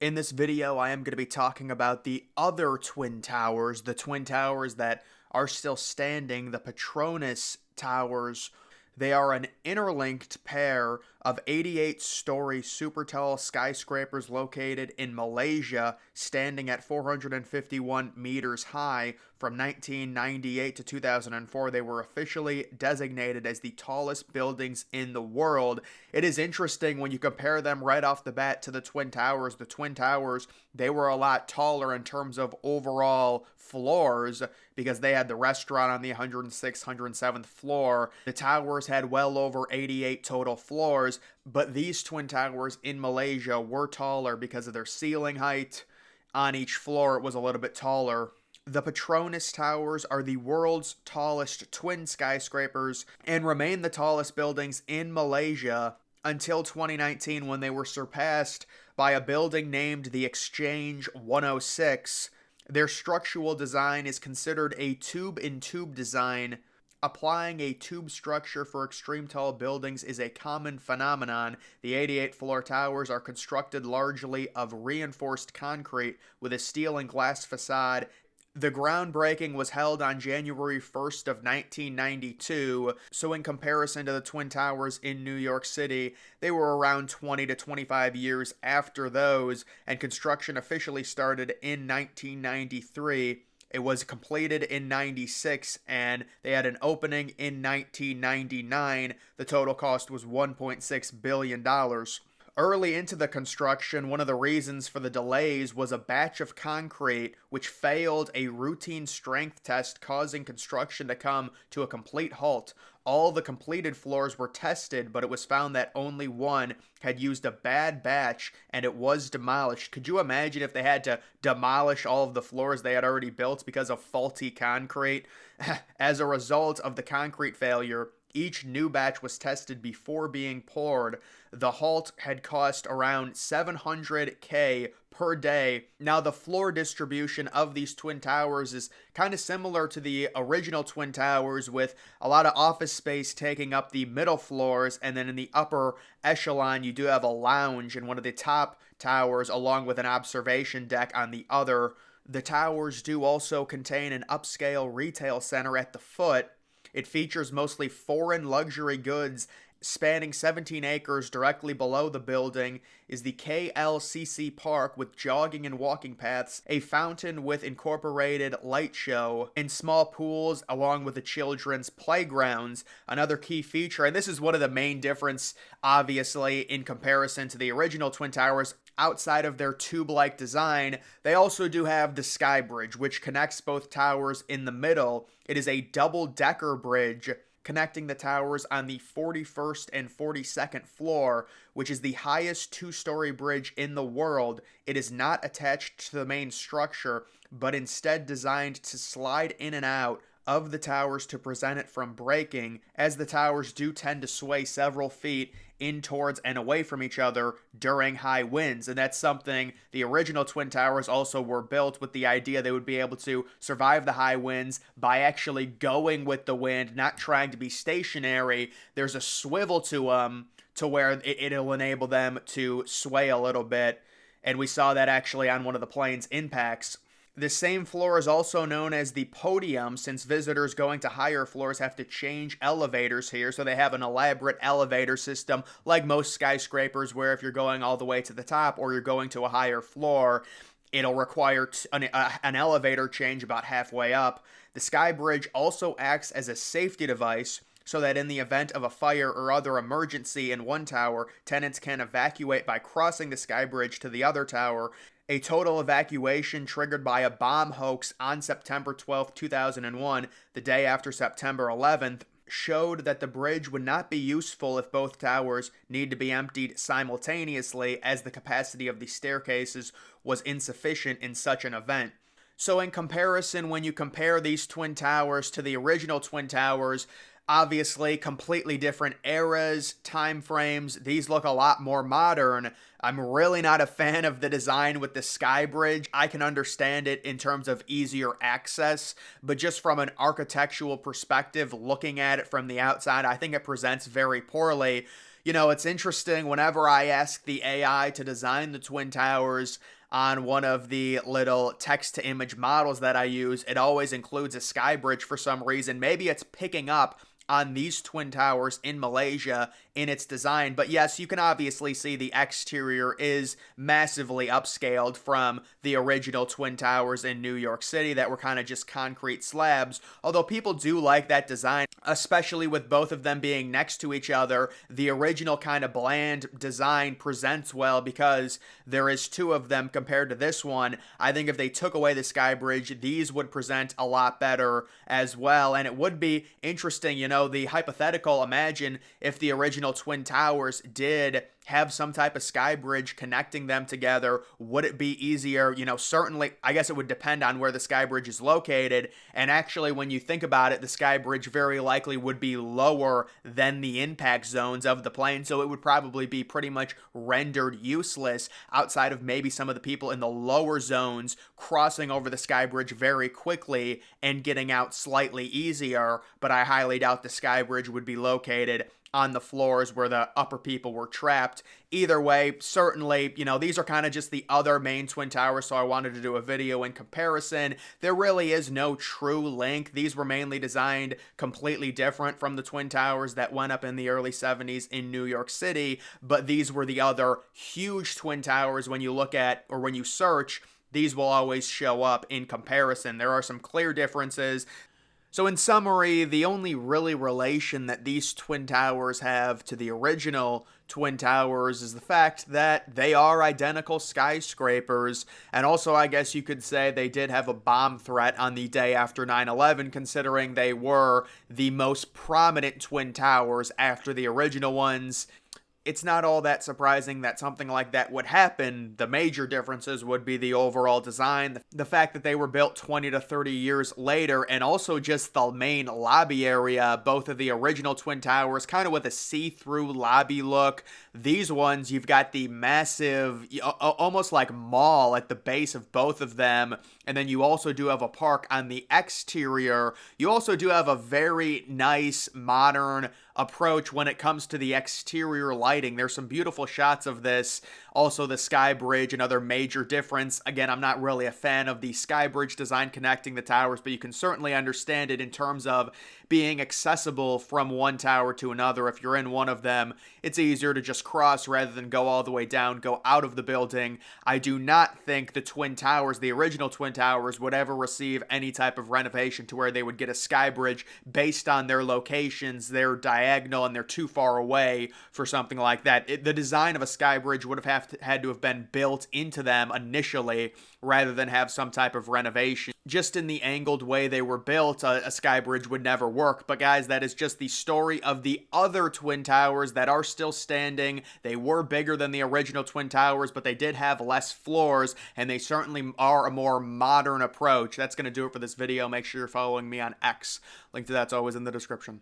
In this video, I am going to be talking about the other Twin Towers, the Twin Towers that are still standing, the Petronas Towers. They are an interlinked pair of 88-story super tall skyscrapers located in Malaysia, standing at 451 meters high. From 1998 to 2004, they were officially designated as the tallest buildings in the world. It is interesting when you compare them right off the bat to the Twin Towers. The Twin Towers, they were a lot taller in terms of overall floors because they had the restaurant on the 106th, 107th floor. The towers had well over 88 total floors, but these Twin Towers in Malaysia were taller because of their ceiling height. On each floor, it was a little bit taller. The Petronas Towers are the world's tallest twin skyscrapers and remain the tallest buildings in Malaysia until 2019, when they were surpassed by a building named the Exchange 106. Their structural design is considered a tube-in-tube design. Applying a tube structure for extreme tall buildings is a common phenomenon. The 88-floor towers are constructed largely of reinforced concrete with a steel and glass facade. The groundbreaking was held on January 1st of 1992, so in comparison to the Twin Towers in New York City, they were around 20 to 25 years after those, and construction officially started in 1993. It was completed in 96, and they had an opening in 1999. The total cost was $1.6 billion. Early into the construction, one of the reasons for the delays was a batch of concrete which failed a routine strength test, causing construction to come to a complete halt. All the completed floors were tested, but it was found that only one had used a bad batch and it was demolished. Could you imagine if they had to demolish all of the floors they had already built because of faulty concrete? As a result of the concrete failure, each new batch was tested before being poured. The halt had cost around $700K per day. Now, the floor distribution of these Twin Towers is kind of similar to the original Twin Towers, with a lot of office space taking up the middle floors, and then in the upper echelon, you do have a lounge in one of the top towers, along with an observation deck on the other. The towers do also contain an upscale retail center at the foot. It features mostly foreign luxury goods. Spanning 17 acres directly below the building is the KLCC Park with jogging and walking paths, a fountain with incorporated light show, and small pools along with the children's playgrounds. Another key feature, and this is one of the main difference, obviously, in comparison to the original Twin Towers, outside of their tube-like design, they also do have the Sky Bridge, which connects both towers in the middle. It is a double-decker bridge connecting the towers on the 41st and 42nd floor, which is the highest two-story bridge in the world. It is not attached to the main structure, but instead designed to slide in and out of the towers to prevent it from breaking, as the towers do tend to sway several feet in towards and away from each other during high winds. And that's something the original Twin Towers also were built with, the idea they would be able to survive the high winds by actually going with the wind, not trying to be stationary. There's a swivel to them to where it'll enable them to sway a little bit. And we saw that actually on one of the plane's impacts. The same floor is also known as the podium, since visitors going to higher floors have to change elevators here, so they have an elaborate elevator system like most skyscrapers, where if you're going all the way to the top or you're going to a higher floor, it'll require an elevator change about halfway up. The Sky Bridge also acts as a safety device, so that in the event of a fire or other emergency in one tower, tenants can evacuate by crossing the Sky Bridge to the other tower. A total evacuation triggered by a bomb hoax on September 12, 2001, the day after September 11th, showed that the bridge would not be useful if both towers need to be emptied simultaneously, as the capacity of the staircases was insufficient in such an event. So in comparison, when you compare these Twin Towers to the original Twin Towers, obviously completely different eras, time frames. These look a lot more modern. I'm really not a fan of the design with the Sky Bridge. I can understand it in terms of easier access, but just from an architectural perspective, looking at it from the outside, I think it presents very poorly. You know, it's interesting whenever I ask the AI to design the Twin Towers on one of the little text to image models that I use, it always includes a sky bridge for some reason. Maybe it's picking up on these twin towers in Malaysia in its design. But yes, you can obviously see the exterior is massively upscaled from the original twin towers in New York City that were kind of just concrete slabs. Although people do like that design, especially with both of them being next to each other. The original kind of bland design presents well because there is two of them compared to this one. I think if they took away the sky bridge, these would present a lot better as well. And it would be interesting, you know, the hypothetical, imagine if the original Twin Towers did have some type of sky bridge connecting them together. Would it be easier? You know, certainly, I guess it would depend on where the sky bridge is located. And actually, when you think about it, the sky bridge very likely would be lower than the impact zones of the plane. So it would probably be pretty much rendered useless outside of maybe some of the people in the lower zones crossing over the sky bridge very quickly and getting out slightly easier. But I highly doubt the sky bridge would be located on the floors where the upper people were trapped. Either way, certainly, you know, these are kind of just the other main twin towers, so I wanted to do a video in comparison. There really is no true link. These were mainly designed completely different from the twin towers that went up in the early 70s in New York City, but these were the other huge twin towers. When you look at, or when you search, these will always show up in comparison. There are some clear differences. So in summary, the only really relation that these twin towers have to the original twin towers is the fact that they are identical skyscrapers, and also I guess you could say they did have a bomb threat on the day after 9/11, considering they were the most prominent twin towers after the original ones. It's not all that surprising that something like that would happen. The major differences would be the overall design, the fact that they were built 20 to 30 years later, and also just the main lobby area. Both of the original Twin Towers kind of with a see-through lobby look. These ones, you've got the massive, almost like mall at the base of both of them, and then you also do have a park on the exterior. You also do have a very nice, modern approach when it comes to the exterior lighting. There's some beautiful shots of this. Also, the sky bridge, another major difference. Again, I'm not really a fan of the sky bridge design connecting the towers, but you can certainly understand it in terms of being accessible from one tower to another. If you're in one of them, it's easier to just cross rather than go all the way down, go out of the building. I do not think the Twin Towers, the original Twin Towers, would ever receive any type of renovation to where they would get a sky bridge based on their locations. They're diagonal and they're too far away for something like that. The design of a sky bridge would have had to have been built into them initially rather than have some type of renovation. Just in the angled way they were built, a sky bridge would never work. But guys, that is just the story of the other Twin Towers that are still standing. They were bigger than the original Twin Towers, but they did have less floors, and they certainly are a more modern approach. That's going to do it for this video. Make sure you're following me on X. Link to that's always in the description.